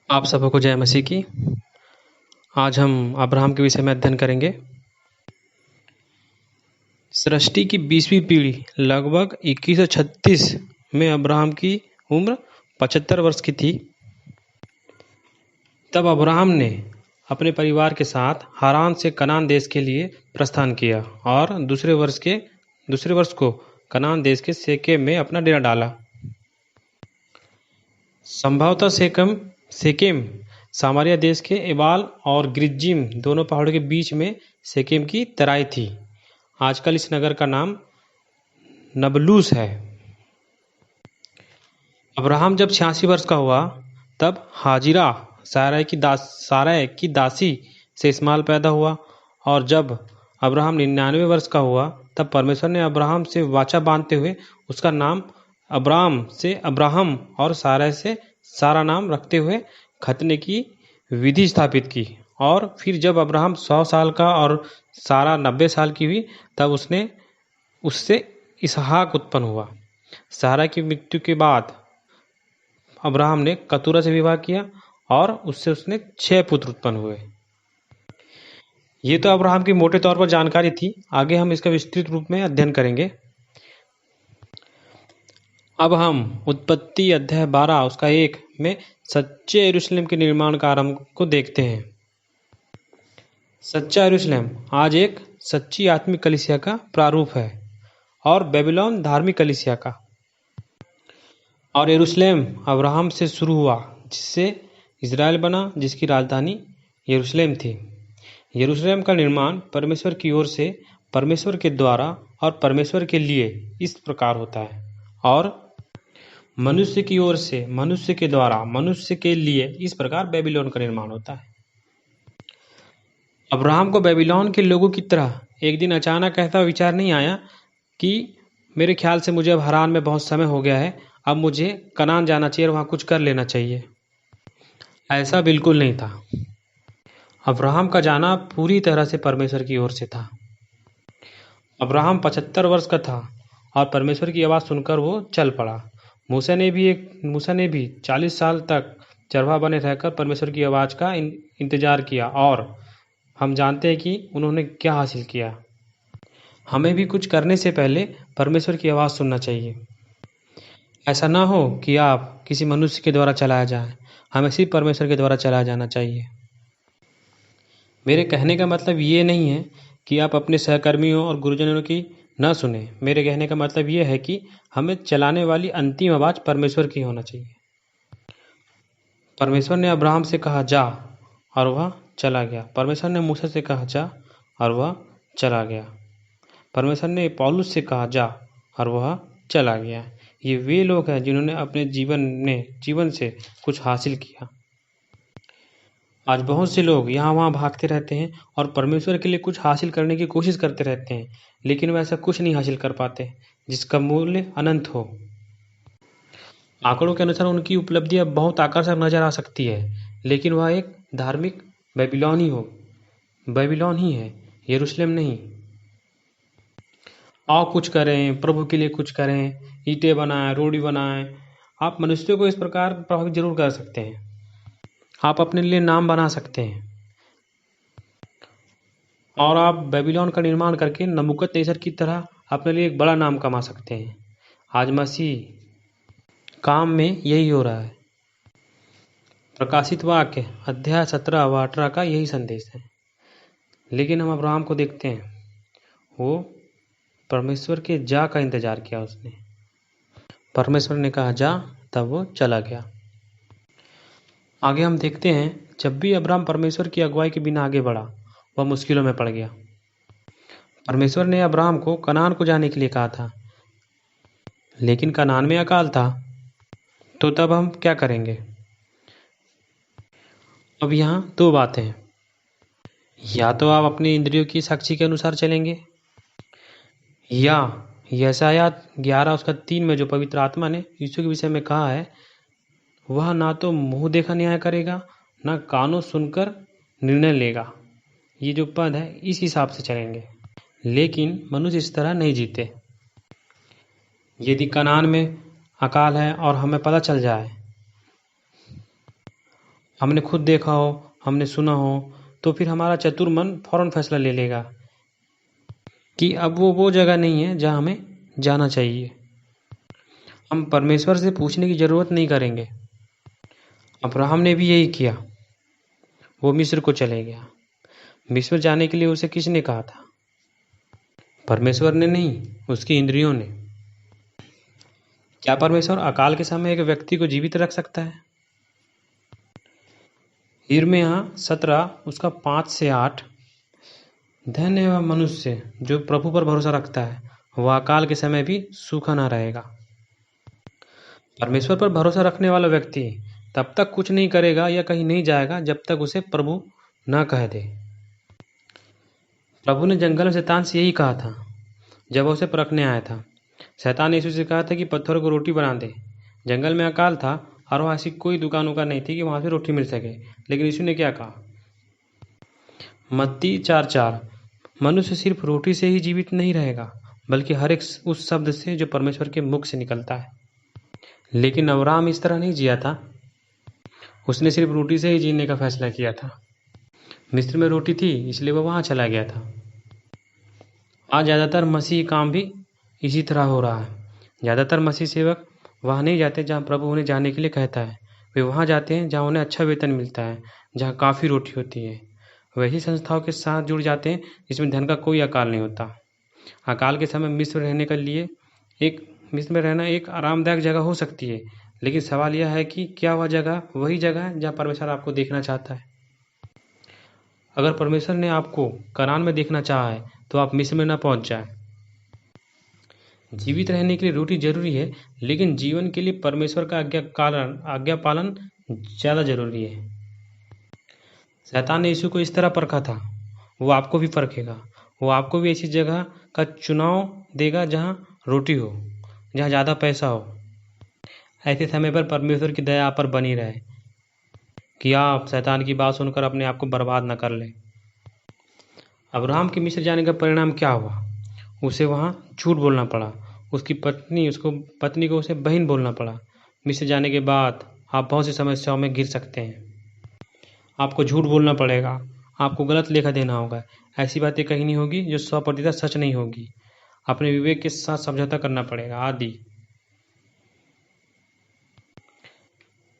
आप सबको जय मसीह की। आज हम अब्राहम के विषय में अध्ययन करेंगे। सृष्टि की 20वीं पीढ़ी लगभग 2136 में अब्राहम की उम्र 75 वर्ष की थी। तब अब्राहम ने अपने परिवार के साथ हारान से कनान देश के लिए प्रस्थान किया और दूसरे वर्ष को कनान देश के शेकेम में अपना डेरा डाला। संभवतः शेकेम सामरिया देश के एबाल और गिरिज्जिम दोनों पहाड़ों के बीच में शेकेम की तराई थी। आजकल इस नगर का नाम नबलूस है। अब्राहम जब 86 वर्ष का हुआ तब हाजिरा सारै की दासी से इस्माइल पैदा हुआ, और जब अब्राहम 99 वर्ष का हुआ तब परमेश्वर ने अब्राहम से वाचा बांधते हुए उसका नाम अब्राम से अब्राहम और सारै से सारा नाम रखते हुए खतने की विधि स्थापित की। और फिर जब अब्राहम 100 साल का और सारा 90 साल की हुई तब उससे इसहाक उत्पन्न हुआ। सारा की मृत्यु के बाद अब्राहम ने कतूरा से विवाह किया और उससे उसने 6 पुत्र उत्पन्न हुए। ये तो अब्राहम की मोटे तौर पर जानकारी थी। आगे हम इसका विस्तृत रूप में अध्ययन करेंगे। अब हम उत्पत्ति अध्याय 12 उसका 1 में सच्चे यरूशलेम के निर्माण का आरंभ को देखते हैं। सच्चा यरूशलेम आज एक सच्ची आत्मिक कलीसिया का प्रारूप है और बेबीलोन धार्मिक कलीसिया का। और यरूशलेम अब्राहम से शुरू हुआ जिससे इजराइल बना, जिसकी राजधानी यरूशलेम थी। यरूशलेम का निर्माण परमेश्वर की ओर से, परमेश्वर के द्वारा और परमेश्वर के लिए इस प्रकार होता है, और मनुष्य की ओर से, मनुष्य के द्वारा, मनुष्य के लिए इस प्रकार बेबीलोन का निर्माण होता है। अब्राहम को बेबीलोन के लोगों की तरह एक दिन अचानक ऐसा विचार नहीं आया कि मेरे ख्याल से मुझे अब हारान में बहुत समय हो गया है, अब मुझे कनान जाना चाहिए और वहाँ कुछ कर लेना चाहिए। ऐसा बिल्कुल नहीं था। अब्राहम का जाना पूरी तरह से परमेश्वर की ओर से था। अब्राहम 75 वर्ष का था और परमेश्वर की आवाज़ सुनकर वो चल पड़ा। मूसा ने भी 40 साल तक चरवाहा बने रहकर परमेश्वर की आवाज़ का इंतजार किया, और हम जानते हैं कि उन्होंने क्या हासिल किया। हमें भी कुछ करने से पहले परमेश्वर की आवाज़ सुनना चाहिए। ऐसा ना हो कि आप किसी मनुष्य के द्वारा चलाया जाए। हमें सिर्फ परमेश्वर के द्वारा चलाया जाना चाहिए। मेरे कहने का मतलब ये नहीं है कि आप अपने सहकर्मियों और गुरुजनों की न सुने। मेरे कहने का मतलब ये है कि हमें चलाने वाली अंतिम आवाज़ परमेश्वर की होना चाहिए। परमेश्वर ने अब्राहम से कहा जा, और वह चला गया। परमेश्वर ने मूसा से कहा जा, और वह चला गया। परमेश्वर ने पौलुस से कहा जा, और वह चला गया। ये वे लोग हैं जिन्होंने अपने जीवन से कुछ हासिल किया। आज बहुत से लोग यहाँ वहाँ भागते रहते हैं और परमेश्वर के लिए कुछ हासिल करने की कोशिश करते रहते हैं, लेकिन वह ऐसा कुछ नहीं हासिल कर पाते जिसका मूल्य अनंत हो। आंकड़ों के अनुसार उनकी उपलब्धियाँ बहुत आकर्षक नजर आ सकती है, लेकिन वह एक धार्मिक बेबीलोन ही है, यरूशलेम नहीं। आओ कुछ करें, प्रभु के लिए कुछ करें, ईंटें बनाएं, रोड़ी बनाएं। आप मनुष्यों को इस प्रकार प्रभावित जरूर कर सकते हैं। आप अपने लिए नाम बना सकते हैं, और आप बेबीलोन का निर्माण करके नबूकदनेस्सर की तरह अपने लिए एक बड़ा नाम कमा सकते हैं। आज मसीह काम में यही हो रहा है। प्रकाशित वाक्य अध्याय 17 व 18 का यही संदेश है। लेकिन हम अब्राहम को देखते हैं, वो परमेश्वर के जा का इंतजार किया उसने। परमेश्वर ने कहा जा, तब वो चला गया। आगे हम देखते हैं, जब भी अब्राहम परमेश्वर की अगुवाई के बिना आगे बढ़ा, वह मुश्किलों में पड़ गया। परमेश्वर ने अब्राहम को कनान को जाने के लिए कहा था, लेकिन कनान में अकाल था। तो तब हम क्या करेंगे? अब यहाँ 2 बातें हैं। या तो आप अपनी इंद्रियों की साक्षी के अनुसार चलेंगे, या यशायाह 11 उसका 3 में जो पवित्र आत्मा ने यीशु के विषय में कहा है, वह ना तो मुंह देखा न्याय करेगा, ना कानों सुनकर निर्णय लेगा। ये जो पद है, इस हिसाब से चलेंगे। लेकिन मनुष्य इस तरह नहीं जीते। यदि कनान में अकाल है और हमें पता चल जाए हमने खुद देखा हो, हमने सुना हो, तो फिर हमारा चतुर मन फौरन फैसला ले लेगा कि अब वो जगह नहीं है जहाँ हमें जाना चाहिए। हम परमेश्वर से पूछने की ज़रूरत नहीं करेंगे। अब्राहम ने भी यही किया। वो मिस्र को चले गया। मिस्र जाने के लिए उसे किसने कहा था? परमेश्वर ने नहीं, उसकी इंद्रियों ने। क्या परमेश्वर अकाल के समय एक व्यक्ति को जीवित रख सकता है? यिर्मयाह 17 उसका 5 से 8। धन्य है वह मनुष्य जो प्रभु पर भरोसा रखता है, वह अकाल के समय भी सूखा ना रहेगा। परमेश्वर पर भरोसा रखने वाला व्यक्ति तब तक कुछ नहीं करेगा या कहीं नहीं जाएगा जब तक उसे प्रभु न कह दे। प्रभु ने जंगल में शैतान से यही कहा था जब वह उसे परखने आया था। शैतान ने यीशु से कहा था कि पत्थरों को रोटी बना दे। जंगल में अकाल था और वहाँ ऐसी कोई दुकान नहीं थी कि वहाँ से रोटी मिल सके, लेकिन यीशु ने क्या कहा? मत्ती 4:4, मनुष्य सिर्फ रोटी से ही जीवित नहीं रहेगा, बल्कि हर एक उस शब्द से जो परमेश्वर के मुख से निकलता है। लेकिन अब्राहम इस तरह नहीं जिया था। उसने सिर्फ रोटी से ही जीने का फैसला किया था। मिस्र में रोटी थी, इसलिए वह वहाँ चला गया था। आज ज़्यादातर मसीही काम भी इसी तरह हो रहा है। ज़्यादातर मसीह सेवक वहाँ नहीं जाते जहाँ प्रभु उन्हें जाने के लिए कहता है। वे वहाँ जाते हैं जहाँ उन्हें अच्छा वेतन मिलता है, जहाँ काफ़ी रोटी होती है। वैसी संस्थाओं के साथ जुड़ जाते हैं जिसमें धन का कोई अकाल नहीं होता। अकाल के समय मिस्र में रहना एक आरामदायक जगह हो सकती है, लेकिन सवाल यह है कि क्या वह जगह वही जगह है जहाँ परमेश्वर आपको देखना चाहता है? अगर परमेश्वर ने आपको कनान में देखना चाहा है तो आप मिस्र में न पहुँच जाएं। जीवित रहने के लिए रोटी जरूरी है, लेकिन जीवन के लिए परमेश्वर का आज्ञा पालन ज़्यादा जरूरी है। शैतान ने यीशु को इस तरह परखा था, वो आपको भी परखेगा। वो आपको भी ऐसी जगह का चुनाव देगा जहाँ रोटी हो, जहाँ ज़्यादा पैसा हो। ऐसे समय पर परमेश्वर की दया आप पर बनी रहे कि आप शैतान की बात सुनकर अपने आप को बर्बाद न कर लें। अब्राहम के मिस्र जाने का परिणाम क्या हुआ? उसे वहाँ झूठ बोलना पड़ा। उसकी पत्नी को उसे बहन बोलना पड़ा। मिस्र जाने के बाद आप बहुत सी समस्याओं में घिर सकते हैं। आपको झूठ बोलना पड़ेगा, आपको गलत लेखा देना होगा, ऐसी बातें कहीं नहीं होगी जो 100% सच नहीं होगी। अपने विवेक के साथ समझौता करना पड़ेगा आदि।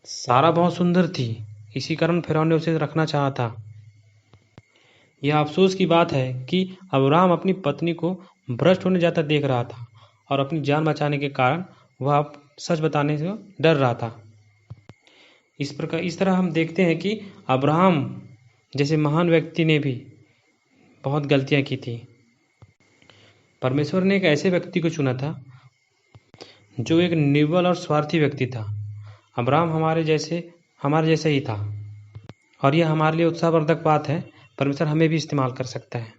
सारा बहुत सुंदर थी, इसी कारण फिरौन ने उसे रखना चाहा था। यह अफसोस की बात है कि अब्राहम अपनी पत्नी को भ्रष्ट होने जाता देख रहा था और अपनी जान बचाने के कारण वह अब सच बताने से डर रहा था। इस तरह हम देखते हैं कि अब्राहम जैसे महान व्यक्ति ने भी बहुत गलतियां की थी। परमेश्वर ने एक ऐसे व्यक्ति को चुना था जो एक निर्बल और स्वार्थी व्यक्ति था। अब्राहम हमारे जैसे ही था, और यह हमारे लिए उत्साहवर्धक बात है। परमेश्वर हमें भी इस्तेमाल कर सकता है।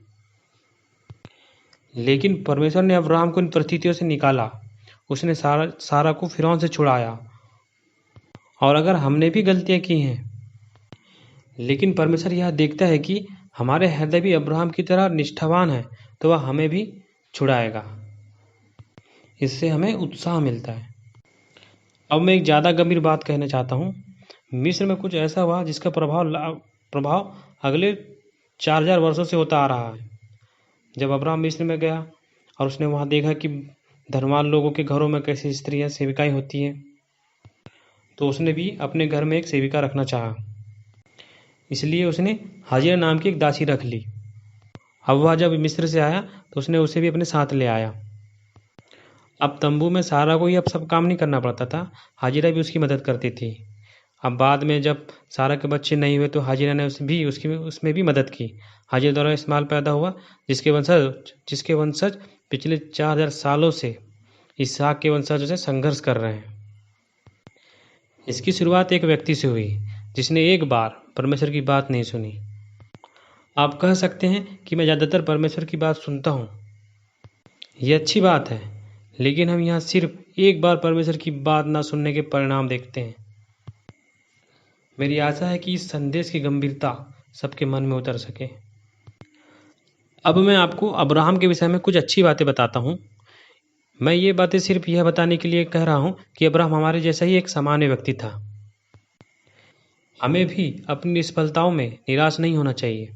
लेकिन परमेश्वर ने अब्राहम को इन परिस्थितियों से निकाला। उसने सारा को फिरौन से छुड़ाया। और अगर हमने भी गलतियां की हैं, लेकिन परमेश्वर यह देखता है कि हमारे हृदय भी अब्राहम की तरह निष्ठावान है, तो वह हमें भी छुड़ाएगा। इससे हमें उत्साह मिलता है। अब मैं एक ज़्यादा गंभीर बात कहना चाहता हूँ। मिस्र में कुछ ऐसा हुआ जिसका प्रभाव अगले 4000 वर्षों से होता आ रहा है। जब अब्राहम मिस्र में गया और उसने वहाँ देखा कि धनवान लोगों के घरों में कैसी स्त्रियाँ सेविकाएं होती हैं, तो उसने भी अपने घर में एक सेविका रखना चाहा। इसलिए उसने हाजिरा नाम की एक दासी रख ली। अब वह जब मिस्र से आया तो उसने उसे भी अपने साथ ले आया। अब तंबू में सारा को ही अब सब काम नहीं करना पड़ता था, हाजिरा भी उसकी मदद करती थी। अब बाद में जब सारा के बच्चे नहीं हुए तो हाजिरा ने उसमें भी मदद की। हाजिरा द्वारा इस्माइल पैदा हुआ, जिसके वंशज पिछले 4000 सालों से इसहाक के वंशजों से संघर्ष कर रहे हैं। इसकी शुरुआत एक व्यक्ति से हुई जिसने एक बार परमेश्वर की बात नहीं सुनी। आप कह सकते हैं कि मैं ज़्यादातर परमेश्वर की बात सुनता हूँ। ये अच्छी बात है, लेकिन हम यहाँ सिर्फ एक बार परमेश्वर की बात ना सुनने के परिणाम देखते हैं। मेरी आशा है कि इस संदेश की गंभीरता सबके मन में उतर सके। अब मैं आपको अब्राहम के विषय में कुछ अच्छी बातें बताता हूँ। मैं ये बातें सिर्फ यह बताने के लिए कह रहा हूँ कि अब्राहम हमारे जैसा ही एक सामान्य व्यक्ति था। हमें भी अपनी निष्फलताओं में निराश नहीं होना चाहिए।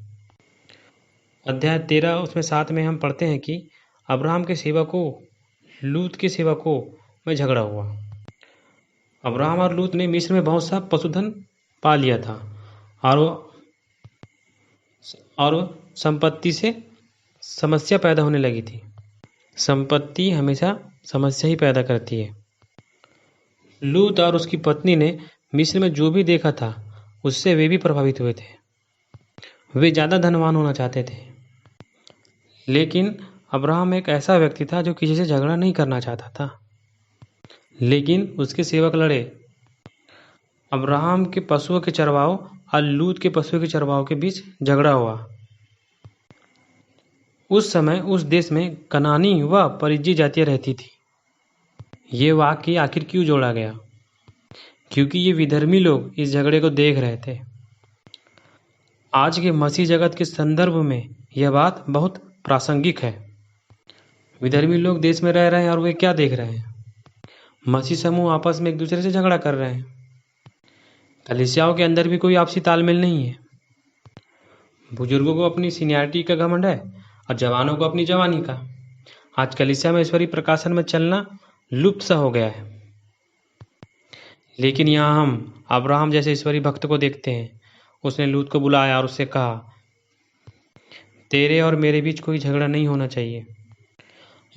अध्याय 13 उसमें 7 में हम पढ़ते हैं कि अब्राहम के सेवकों लूत के सेवकों में झगड़ा हुआ। अब्राहम और लूत ने मिस्र में बहुत सा पशुधन पा लिया था और संपत्ति से समस्या पैदा होने लगी थी। संपत्ति हमेशा समस्या ही पैदा करती है। लूत और उसकी पत्नी ने मिस्र में जो भी देखा था उससे वे भी प्रभावित हुए थे। वे ज़्यादा धनवान होना चाहते थे, लेकिन अब्राहम एक ऐसा व्यक्ति था जो किसी से झगड़ा नहीं करना चाहता था। लेकिन उसके सेवक लड़े। अब्राहम के पशुओं के चरवाहों और लूत के पशुओं के चरवाहों के बीच झगड़ा हुआ। उस समय उस देश में कनानी व परिज्जी जातियाँ रहती थी। ये वाक्य आखिर क्यों जोड़ा गया? क्योंकि ये विधर्मी लोग इस झगड़े को देख रहे थे। आज के मसीह जगत के संदर्भ में यह बात बहुत प्रासंगिक है। विधर्मी लोग देश में रह रहे हैं और वे क्या देख रहे हैं? मसीह समूह आपस में एक दूसरे से झगड़ा कर रहे हैं। कलीसियाओं के अंदर भी कोई आपसी तालमेल नहीं है। बुजुर्गों को अपनी सीनियरिटी का घमंड है और जवानों को अपनी जवानी का। आज कलीसिया में ईश्वरीय प्रकाशन में चलना लुप्त सा हो गया है। लेकिन यहाँ हम अब्राहम जैसे ईश्वरीय भक्त को देखते हैं। उसने लूत को बुलाया और उससे कहा, तेरे और मेरे बीच कोई झगड़ा नहीं होना चाहिए।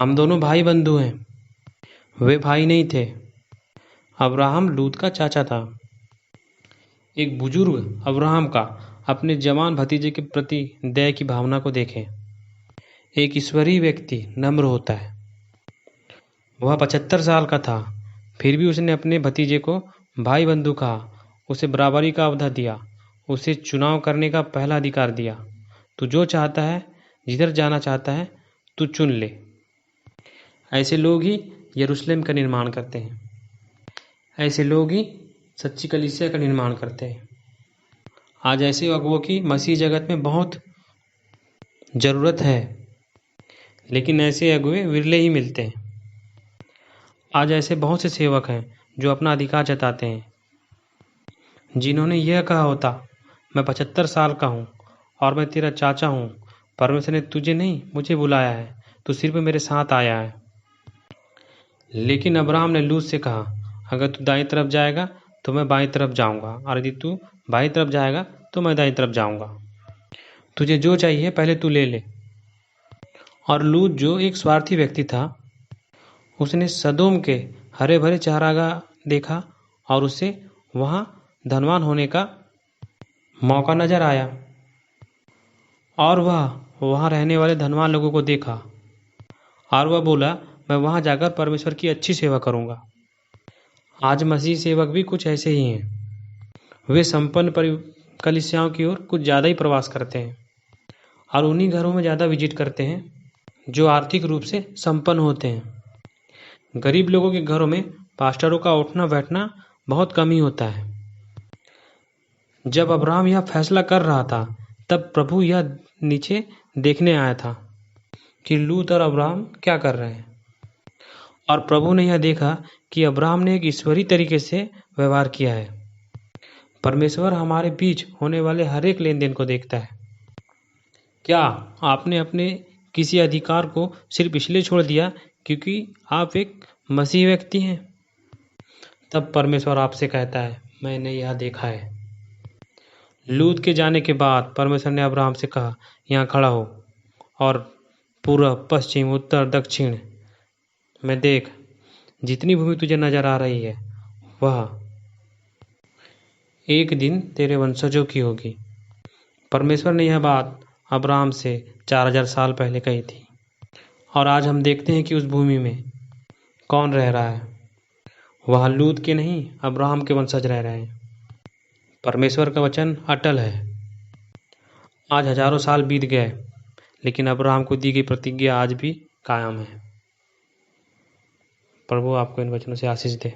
हम दोनों भाई बंधु हैं। वे भाई नहीं थे। अब्राहम लूत का चाचा था। एक बुजुर्ग अब्राहम का अपने जवान भतीजे के प्रति दया की भावना को देखें। एक ईश्वरीय व्यक्ति नम्र होता है। वह 75 साल का था, फिर भी उसने अपने भतीजे को भाई बंधु कहा, उसे बराबरी का अवधा दिया, उसे चुनाव करने का पहला अधिकार दिया। तू जो चाहता है, जिधर जाना चाहता है, तू चुन ले। ऐसे लोग ही यरूशलेम का निर्माण करते हैं। ऐसे लोग ही सच्ची कलीसिया का निर्माण करते हैं। आज ऐसे अगुवों की मसीह जगत में बहुत ज़रूरत है, लेकिन ऐसे अगुवे विरले ही मिलते हैं। आज ऐसे बहुत से सेवक हैं जो अपना अधिकार जताते हैं, जिन्होंने यह कहा होता, मैं 75 साल का हूँ और मैं तेरा चाचा हूँ। परमेश्वर ने तुझे नहीं मुझे बुलाया है, तू सिर्फ मेरे साथ आया है। लेकिन अब्राहम ने लूत से कहा, अगर तू दाईं तरफ जाएगा तो मैं बाईं तरफ जाऊंगा, और यदि तू बाईं तरफ जाएगा तो मैं दाईं तरफ जाऊंगा। तुझे जो चाहिए पहले तू ले ले। और लूत जो एक स्वार्थी व्यक्ति था, उसने सदोम के हरे भरे चारागाह देखा और उसे वहाँ धनवान होने का मौका नजर आया, और वह वहाँ रहने वाले धनवान लोगों को देखा और वह बोला, मैं वहाँ जाकर परमेश्वर की अच्छी सेवा करूँगा। आज मसीह सेवक भी कुछ ऐसे ही हैं। वे संपन्न कलीसियाओं की ओर कुछ ज़्यादा ही प्रवास करते हैं और उन्हीं घरों में ज़्यादा विजिट करते हैं जो आर्थिक रूप से संपन्न होते हैं। गरीब लोगों के घरों में पास्टरों का उठना बैठना बहुत कम ही होता है। जब अब्राहम यह फैसला कर रहा था, तब प्रभु यह नीचे देखने आया था कि लूत और अब्राहम क्या कर रहे हैं। और प्रभु ने यह देखा कि अब्राहम ने एक ईश्वरीय तरीके से व्यवहार किया है। परमेश्वर हमारे बीच होने वाले हर एक लेन देन को देखता है। क्या आपने अपने किसी अधिकार को सिर्फ इसलिए छोड़ दिया क्योंकि आप एक मसीह व्यक्ति हैं? तब परमेश्वर आपसे कहता है, मैंने यह देखा है। लूत के जाने के बाद परमेश्वर ने अब्राहम से कहा, यहाँ खड़ा हो और पूर्व पश्चिम उत्तर दक्षिण में देख। जितनी भूमि तुझे नजर आ रही है वह एक दिन तेरे वंशजों की होगी। परमेश्वर ने यह बात अब्राहम से 4000 साल पहले कही थी, और आज हम देखते हैं कि उस भूमि में कौन रह रहा है। वह लूत के नहीं, अब्राहम के वंशज रह रहे हैं। परमेश्वर का वचन अटल है। आज हजारों साल बीत गए, लेकिन अब्राहम को दी गई प्रतिज्ञा आज भी कायम है। प्रभु आपको इन वचनों से आशीष दे।